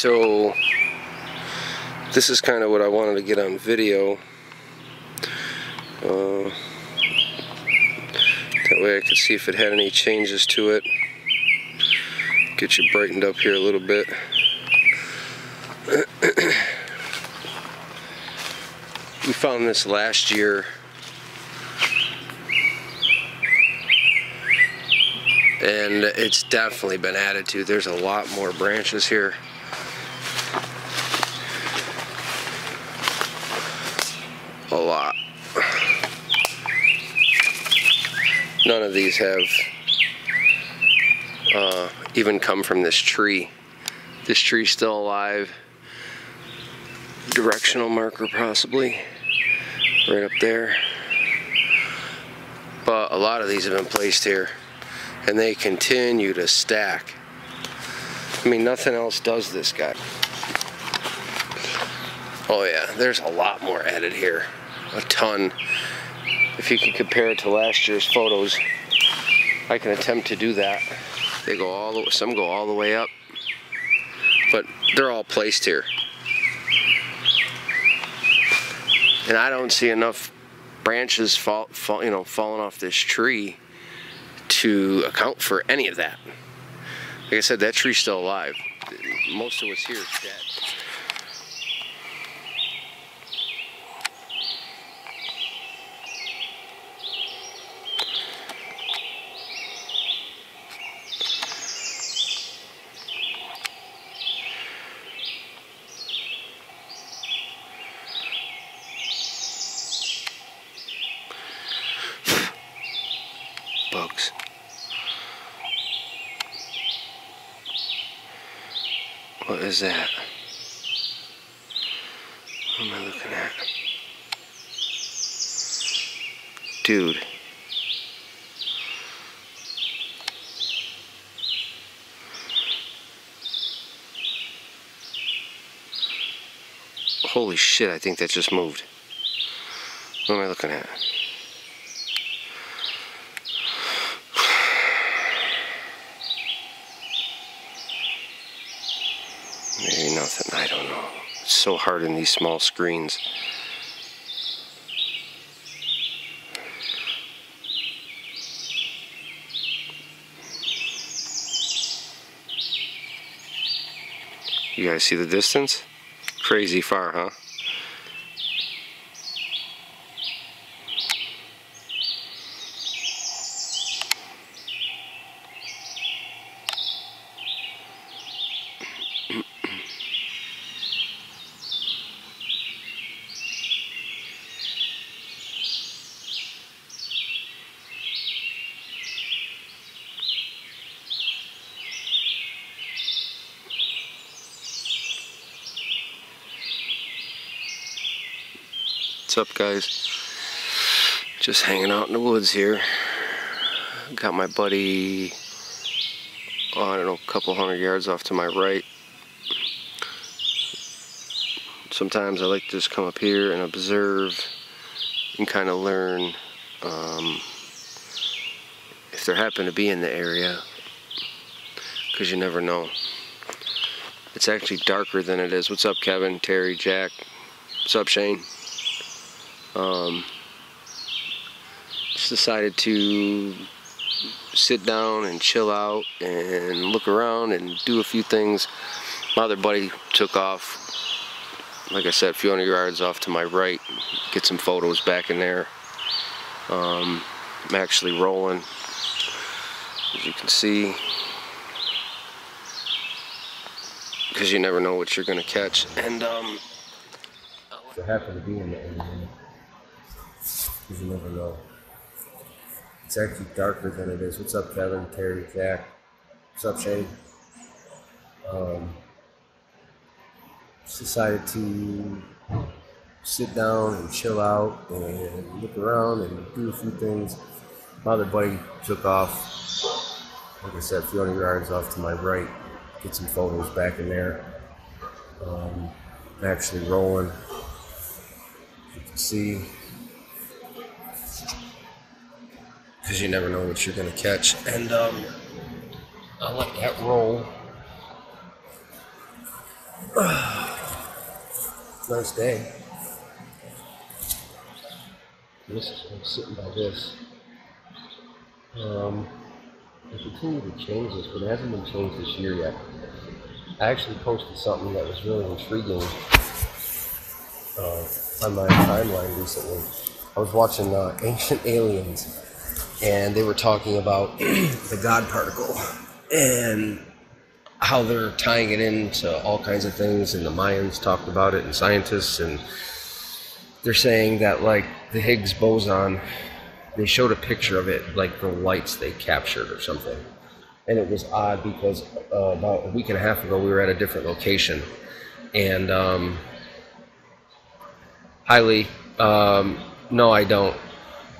So this is kind of what I wanted to get on video. That way I could see if it had any changes to it. Get you brightened up here a little bit. We found this last year. And it's definitely been added to. There's a lot more branches here. A lot. None of these have even come from this tree. This tree's still alive. Directional marker possibly. Right up there. But a lot of these have been placed here. And they continue to stack. I mean, nothing else does this, guy. Oh yeah, there's a lot more added here. A ton. If you can compare it to last year's photos, I can attempt to do that. They go all the, some go all the way up, but they're all placed here. And I don't see enough branches falling off this tree to account for any of that. Like I said, that tree's still alive. Most of what's here is dead. Bugs. What is that? What am I looking at? Dude. Holy shit, I think that just moved. What am I looking at? Maybe nothing, I don't know. It's so hard in these small screens. You guys see the distance? Crazy far, huh? What's up, guys? Just hanging out in the woods here. Got my buddy, I don't know, a couple hundred yards off to my right. Sometimes I like to just come up here and observe and kind of learn if they happen to be in the area, because you never know. It's actually darker than it is. What's up, Kevin, Terry, Jack? What's up, Shane? Just decided to sit down and chill out and look around and do a few things. My other buddy took off, like I said, a few hundred yards off to my right. Get some photos back in there. I'm actually rolling, as you can see, because you never know what you're going to catch. And if I happen to be in the area, because you never know. It's actually darker than it is. What's up, Kevin, Terry, Jack? What's up, Shane? Just decided to sit down and chill out and look around and do a few things. My other buddy took off, like I said, a few hundred yards off to my right. Get some photos back in there. I'm actually rolling, as you can see, because you never know what you're going to catch. And I'll let that roll. Nice day. I'm sitting by this. They continue to change this, but it hasn't been changed this year yet. I actually posted something that was really intriguing on my timeline recently. I was watching Ancient Aliens, and they were talking about the God particle and how they're tying it into all kinds of things, and the Mayans talked about it, and scientists, and they're saying that, like, the Higgs boson, they showed a picture of it, like the lights they captured or something. And it was odd because about a week and a half ago, we were at a different location. And, highly, no, I don't.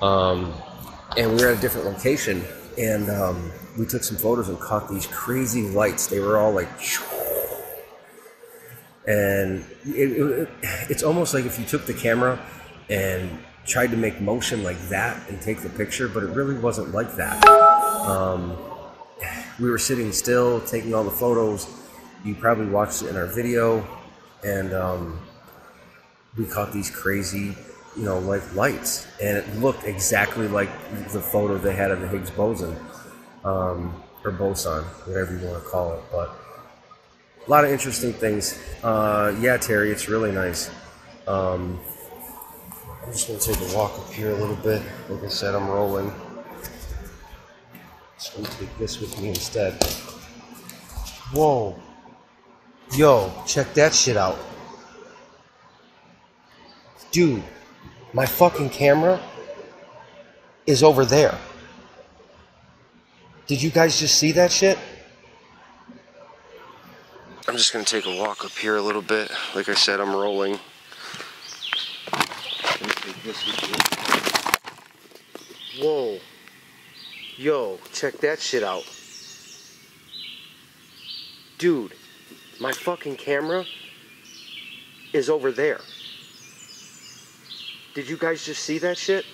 And we were at a different location, and we took some photos and caught these crazy lights. They were all like, and it's almost like if you took the camera and tried to make motion like that and take the picture, but it really wasn't like that. We were sitting still, taking all the photos. You probably watched it in our video, and we caught these crazy, like lights, and it looked exactly like the photo they had of the Higgs boson, or boson, whatever you want to call it. But a lot of interesting things. Yeah, Terry, it's really nice. I'm just going to take a walk up here a little bit. Like I said, I'm rolling. Just going to take this with me instead. Whoa. Yo, check that shit out. Dude, my fucking camera is over there. Did you guys just see that shit? I'm just going to take a walk up here a little bit. Like I said, I'm rolling. Whoa. Yo, check that shit out. Dude, my fucking camera is over there. Did you guys just see that shit?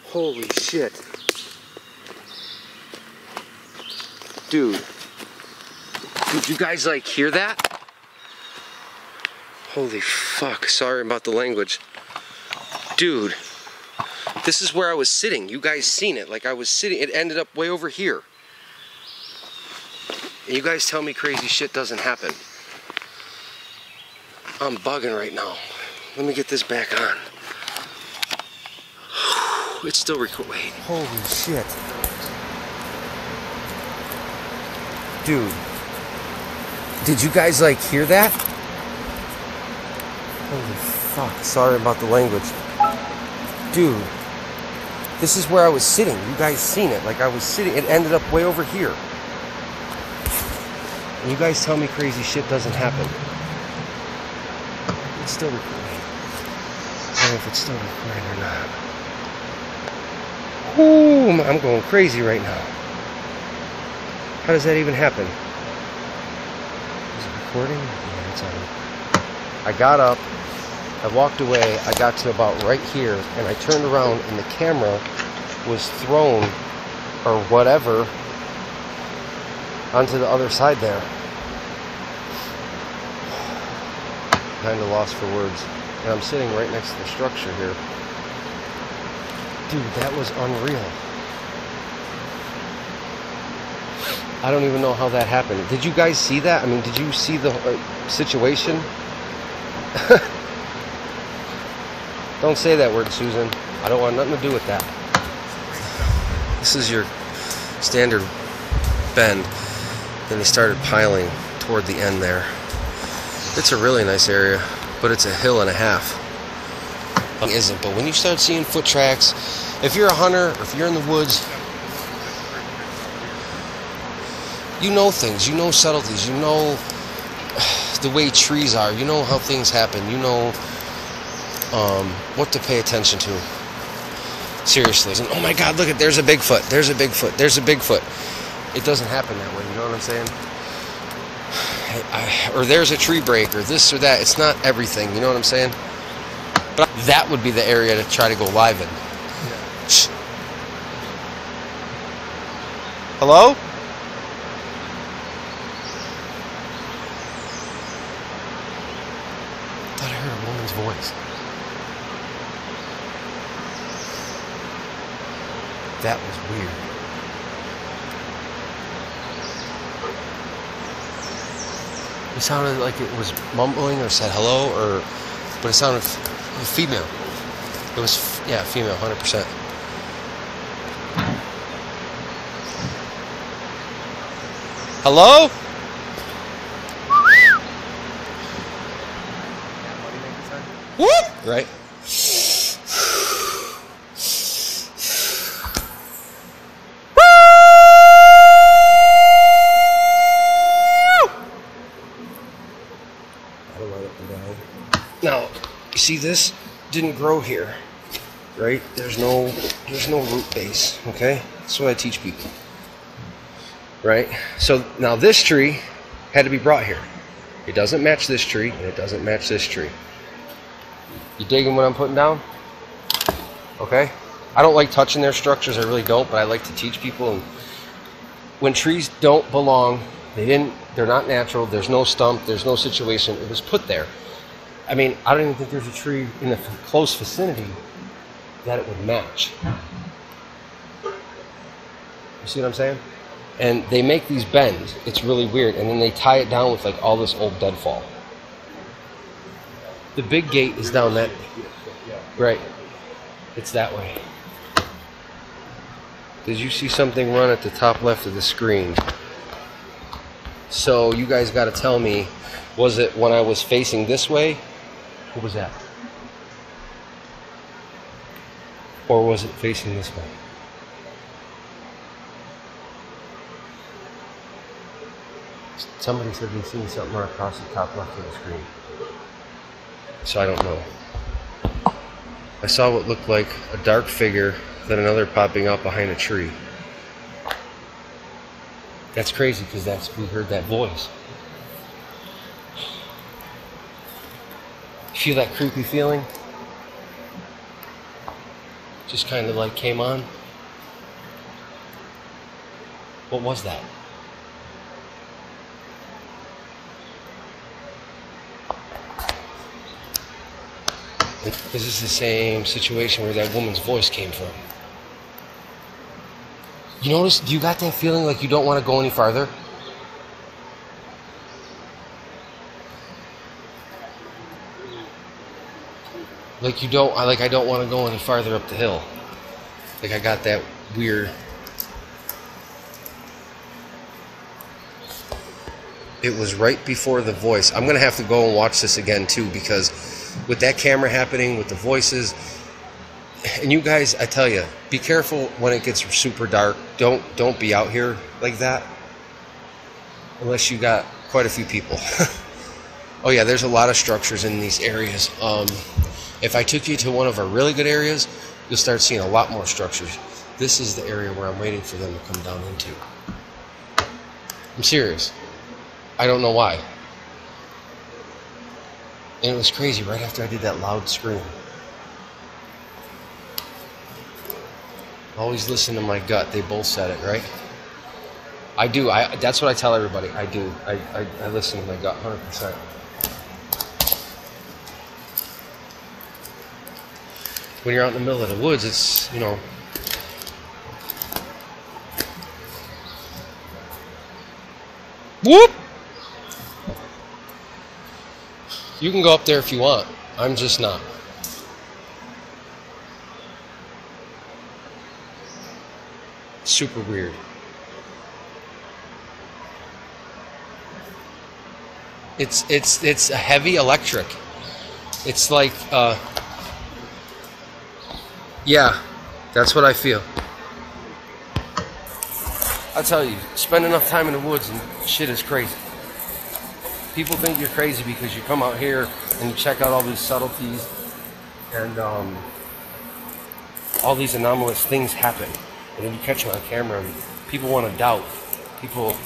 Holy shit. Dude. Did you guys like hear that? Holy fuck, sorry about the language. Dude, this is where I was sitting. You guys seen it. Like I was sitting, it ended up way over here. And you guys tell me crazy shit doesn't happen. I'm bugging right now. Let me get this back on. It's still recording. Wait. Holy shit. Dude. Did you guys like hear that? Holy fuck. Sorry about the language. Dude. This is where I was sitting. You guys seen it. Like I was sitting. It ended up way over here. And you guys tell me crazy shit doesn't happen. It's still recording. I don't know if it's still recording or not. Ooh, I'm going crazy right now. How does that even happen? Is it recording? Yeah, it's on. I got up, I walked away, I got to about right here, and I turned around and the camera was thrown, or whatever, onto the other side there. Kind of lost for words. And I'm sitting right next to the structure here. Dude, that was unreal. I don't even know how that happened. Did you guys see that? I mean, did you see the situation? Don't say that word, Susan. I don't want nothing to do with that. This is your standard bend. Then they started piling toward the end there. It's a really nice area, but it's a hill and a half. It isn't, but when you start seeing foot tracks, if you're a hunter, or if you're in the woods, you know things, you know subtleties, you know the way trees are, you know how things happen, you know what to pay attention to. Seriously. And, oh my God, look at, there's a Bigfoot, there's a Bigfoot, there's a Bigfoot. It doesn't happen that way, you know what I'm saying? Or there's a tree break, or this or that. It's not everything, you know what I'm saying? But that would be the area to try to go live in. Yeah. Hello? That was weird. It sounded like it was mumbling or said hello, but it sounded female. It was, yeah, female, 100%. Hello? Whoop! Right? Now, you see this didn't grow here, right? There's no root base, okay? That's what I teach people, right? So now this tree had to be brought here. It doesn't match this tree, and it doesn't match this tree. You digging what I'm putting down? Okay? I don't like touching their structures, I really don't, but I like to teach people. And when trees don't belong, they're not natural, there's no stump, there's no situation, it was put there. I mean, I don't even think there's a tree in the close vicinity that it would match. You see what I'm saying? And they make these bends. It's really weird. And then they tie it down with like all this old deadfall. The big gate is down that. Right. It's that way. Did you see something run at the top left of the screen? So you guys got to tell me, was it when I was facing this way? What was that? Or was it facing this way? Somebody said they've seen something run across the top left of the screen. So I don't know. I saw what looked like a dark figure, then another popping out behind a tree. That's crazy because we heard that voice. Feel that creepy feeling? Just kind of like came on. What was that? This is the same situation where that woman's voice came from. You notice, do you got that feeling like you don't want to go any farther? Like I don't want to go any farther up the hill. Like I got that weird. It was right before the voice. I'm gonna have to go and watch this again too, because with that camera happening, with the voices, and you guys, I tell you, be careful when it gets super dark. Don't be out here like that, unless you got quite a few people. Oh yeah, there's a lot of structures in these areas. If I took you to one of our really good areas, you'll start seeing a lot more structures. This is the area where I'm waiting for them to come down into. I'm serious. I don't know why. And it was crazy right after I did that loud scream. Always listen to my gut. They both said it, right? I do. That's what I tell everybody. I do. I listen to my gut 100%. When you're out in the middle of the woods, it's, you know. Whoop! You can go up there if you want. I'm just not. Super weird. It's a heavy electric. It's like yeah, that's what I feel. I'll tell you, spend enough time in the woods and shit is crazy. People think you're crazy because you come out here and you check out all these subtleties and all these anomalous things happen. And then you catch them on camera and people want to doubt. People,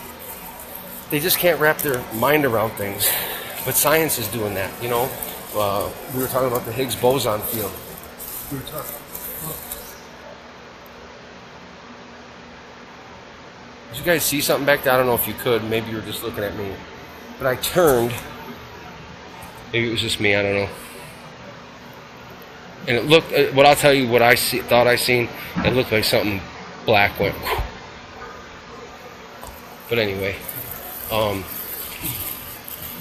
they just can't wrap their mind around things. But science is doing that, you know. We were talking about the Higgs boson field. We were talking. Did you guys see something back there? I don't know if you could. Maybe you were just looking at me. But I turned. Maybe it was just me. I don't know. And it looked. What I'll tell you, what I thought I seen. It looked like something black went. But anyway,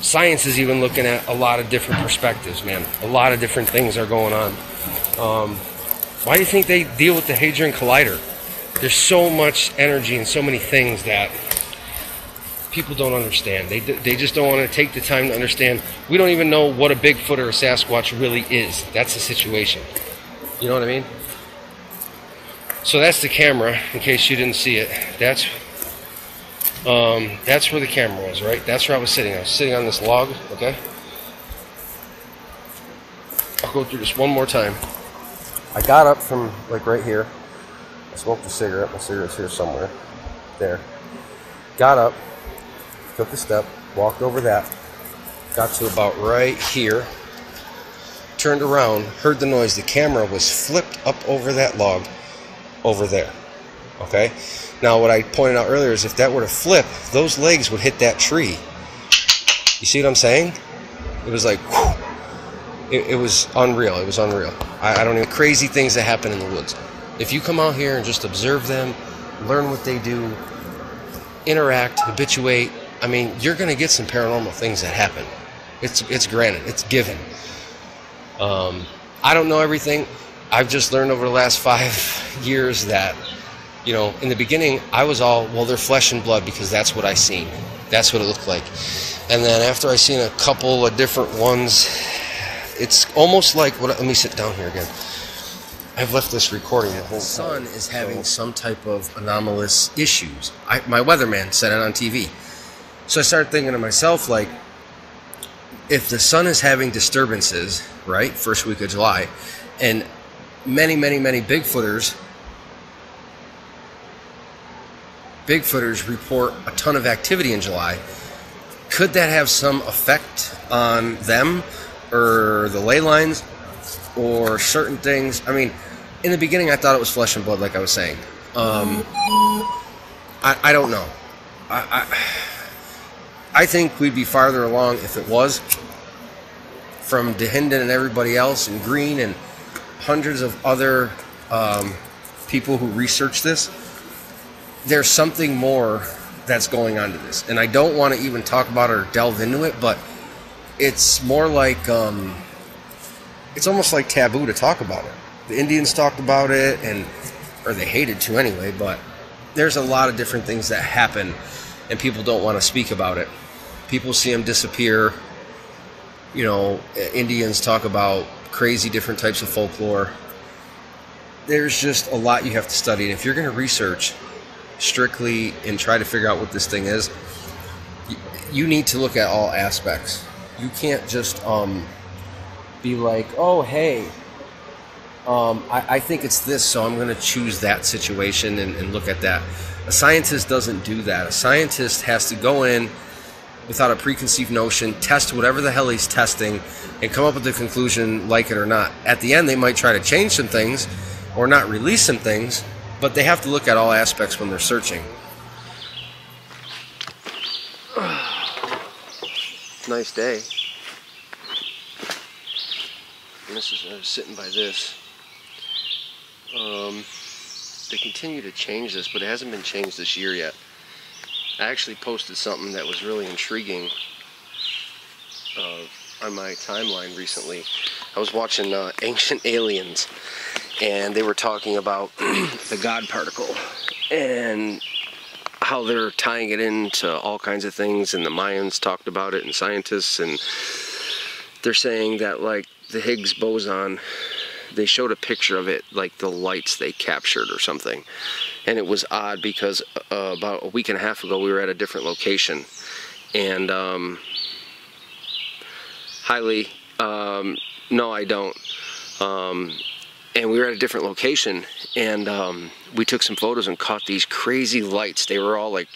science is even looking at a lot of different perspectives, man. A lot of different things are going on. Why do you think they deal with the Hadron Collider? There's so much energy and so many things that people don't understand. They just don't want to take the time to understand. We don't even know what a Bigfoot or a Sasquatch really is. That's the situation. You know what I mean? So that's the camera, in case you didn't see it. That's where the camera was, right? That's where I was sitting. I was sitting on this log, okay? I'll go through this one more time. I got up from, like, right here. I smoked a cigarette. My cigarette's here somewhere. There. Got up, took a step, walked over that, got to about right here, turned around, heard the noise. The camera was flipped up over that log over there, okay? Now, what I pointed out earlier is if that were to flip, those legs would hit that tree. You see what I'm saying? It was like, whew. It was unreal. It was unreal. I don't know, crazy things that happen in the woods. If you come out here and just observe them, learn what they do, interact, habituate, I mean, you're going to get some paranormal things that happen. It's granted. It's given. I don't know everything. I've just learned over the last 5 years that, you know, in the beginning, I was all, well, they're flesh and blood because that's what I seen. That's what it looked like. And then after I seen a couple of different ones, it's almost like, let me sit down here again. I've left this recording the whole time. The sun is having some type of anomalous issues. My weatherman said it on TV. So I started thinking to myself, like, if the sun is having disturbances, right, first week of July, and many Bigfooters report a ton of activity in July, could that have some effect on them or the ley lines or certain things? I mean, in the beginning I thought it was flesh and blood, like I was saying. I don't know. I think we'd be farther along if it was. From DeHinden and everybody else, and Green and hundreds of other people who research this, there's something more that's going on to this. And I don't want to even talk about it or delve into it, but it's more like, it's almost like taboo to talk about it. The Indians talked about it, or they hated to anyway, but there's a lot of different things that happen, and people don't want to speak about it. People see them disappear. You know, Indians talk about crazy different types of folklore. There's just a lot you have to study. And if you're going to research strictly and try to figure out what this thing is, you need to look at all aspects. You can't just be like, oh, hey, I think it's this, so I'm going to choose that situation and look at that. A scientist doesn't do that. A scientist has to go in without a preconceived notion, test whatever the hell he's testing, and come up with a conclusion, like it or not. At the end, they might try to change some things or not release some things, but they have to look at all aspects when they're searching. Nice day. And this is, I was sitting by this. They continue to change this, but it hasn't been changed this year yet. I actually posted something that was really intriguing on my timeline recently. I was watching Ancient Aliens, and they were talking about the God particle and how they're tying it into all kinds of things, and the Mayans talked about it, and scientists, and they're saying that, like, the Higgs boson, they showed a picture of it, like the lights they captured or something. And it was odd because about a week and a half ago we were at a different location, and no, I don't. And we were at a different location, and we took some photos and caught these crazy lights. They were all like,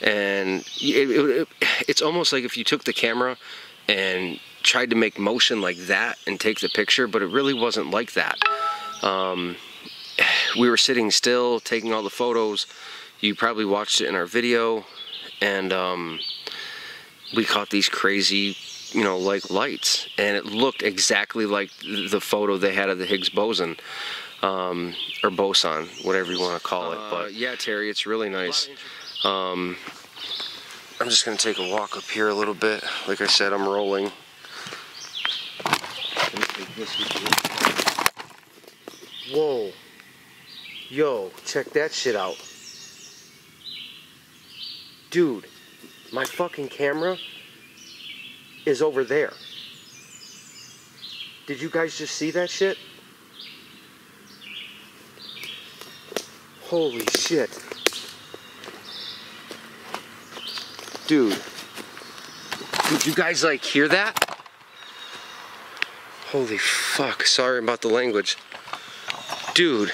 and it's almost like if you took the camera and tried to make motion like that and take the picture, but it really wasn't like that. We were sitting still, taking all the photos. You probably watched it in our video, and we caught these crazy, you know, like lights, and it looked exactly like the photo they had of the Higgs boson. or boson, whatever you want to call it. But yeah, Terry, it's really nice. I'm just gonna take a walk up here a little bit. Like I said, I'm rolling. Whoa. Yo, check that shit out. Dude, my fucking camera is over there. Did you guys just see that shit? Holy shit. Dude. Did you guys like hear that? Holy fuck. Sorry about the language. Dude.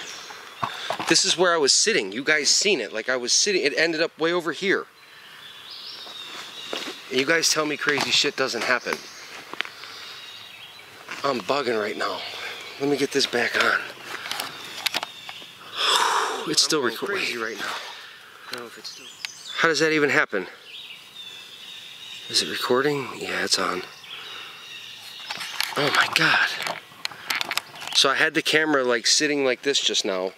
This is where I was sitting. You guys seen it. Like I was sitting. It ended up way over here. And you guys tell me crazy shit doesn't happen. I'm bugging right now. Let me get this back on. It's still recording right now. I don't know if it's still... How does that even happen? Is it recording? Yeah, it's on. Oh my god. So I had the camera like sitting like this just now.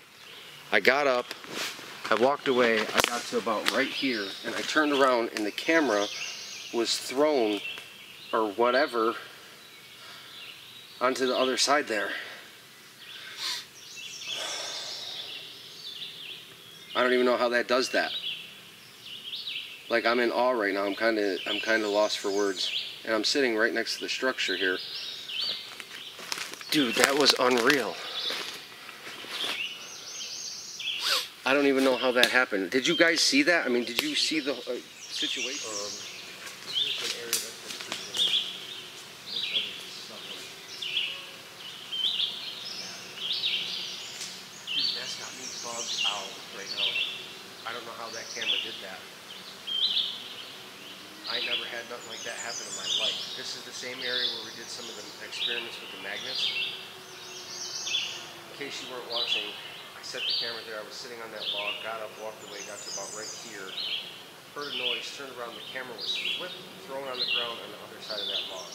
I got up, I walked away, I got to about right here, and I turned around and the camera was thrown, or whatever, onto the other side there. I don't even know how that does that. Like, I'm in awe right now. I'm kind of lost for words. And I'm sitting right next to the structure here. Dude, that was unreal. I don't even know how that happened. Did you guys see that? I mean, did you see the situation? Dude, that's got me bugged out right now. I don't know how that camera did that. I never had nothing like that happen in my life. This is the same area where we did some of the experiments with the magnets. In case you weren't watching, I set the camera there. I was sitting on that log, got up, walked away, got to about right here. Heard a noise, turned around, the camera was flipped, thrown on the ground on the other side of that log.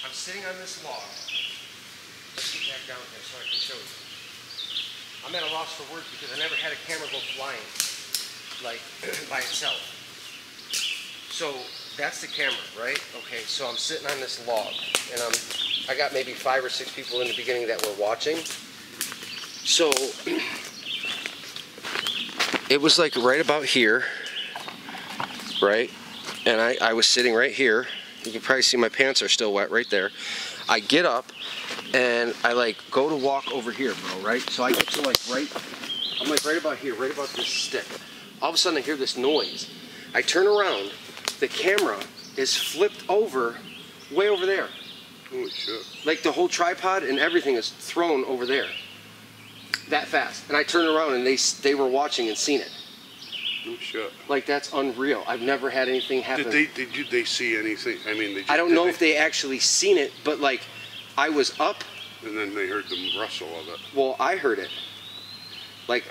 I'm sitting on this log. Let's get back down here so I can show you. I'm at a loss for words because I never had a camera go flying, like, by itself. So, that's the camera, right? Okay, so I'm sitting on this log, and I got maybe 5 or 6 people in the beginning that were watching. So, it was like right about here, right? And I was sitting right here. You can probably see my pants are still wet right there. I get up and I like go to walk over here, bro, right? So I get to like I'm like right about here, right about this stick. All of a sudden I hear this noise. I turn around, the camera is flipped over, way over there. Holy shit. Like the whole tripod and everything is thrown over there. That fast. And I turned around and they were watching and seen it. Oh shit. Like, that's unreal. I've never had anything happen. Did they see anything? I mean, I don't know if they actually seen it, but like, I was up. And then they heard the rustle of it. Well, I heard it. Like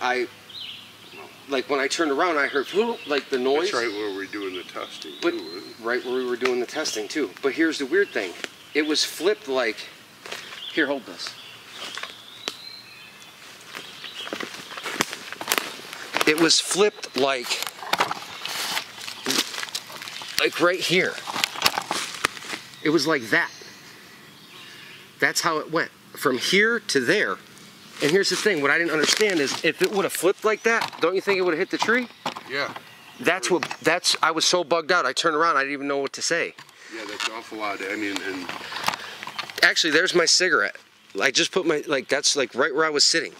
when I turned around, I heard like the noise. That's right where we're doing the testing. But too, isn't it? right where we were doing the testing too. But here's the weird thing. It was flipped like, here, hold this. It was flipped like right here. It was like that. That's how it went. From here to there. And here's the thing, what I didn't understand is if it would have flipped like that, don't you think it would have hit the tree? Yeah. I was so bugged out, I turned around, I didn't even know what to say. Yeah, that's awful odd. I mean, and actually, there's my cigarette. I just put my, like, that's like right where I was sitting.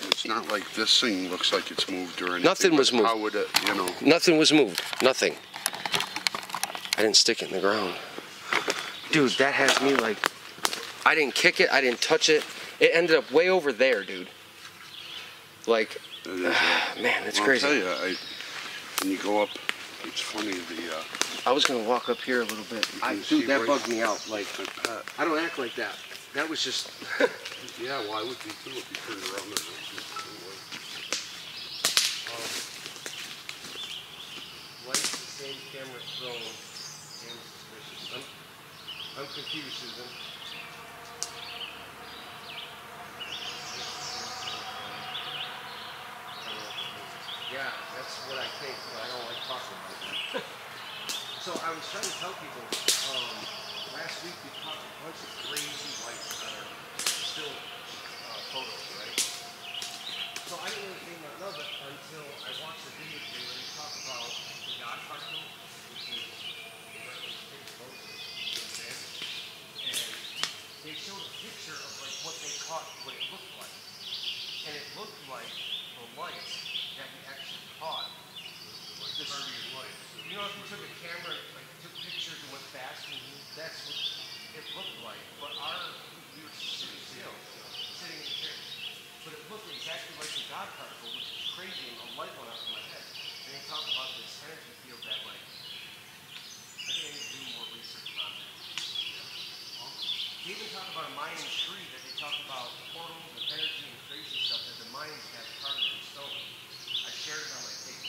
it's not like this thing looks like it's moved or anything. Nothing was moved. How would it, you know? Nothing was moved. Nothing. I didn't stick it in the ground. Dude, that has me like, I didn't kick it, I didn't touch it. It ended up way over there, dude. Like, man, it's crazy. I'll tell you, when you go up, it's funny, I was gonna walk up here a little bit. Dude, that bugged me out. Like, I don't act like that. That was just. Yeah, well, I would be too if you turned around there. Why is the same camera thrown? Damn suspicious. I'm confused, Susan. Yeah, that's what I think, but I don't like talking about that. So I was trying to tell people, last week we caught a bunch of crazy lights that are still photos, right? So I didn't really think nothing of it until I watched the video where they talk about the God particle, which is photos, and they showed a picture of like what they caught, what it looked like. And it looked like the lights that we actually caught. Like this, you know, if you took a camera and like took pictures and went fast, and that's what it looked like. But we were sitting still, sitting in the chair. But it looked exactly like the God particle, which is crazy, and a light went out in my head. And they talk about this energy field that like, I think I need to do more research on that. They even talk about a Mayan tree that they talk about portals and energy and crazy stuff that the Mayans have carved in stone. I shared it on my page.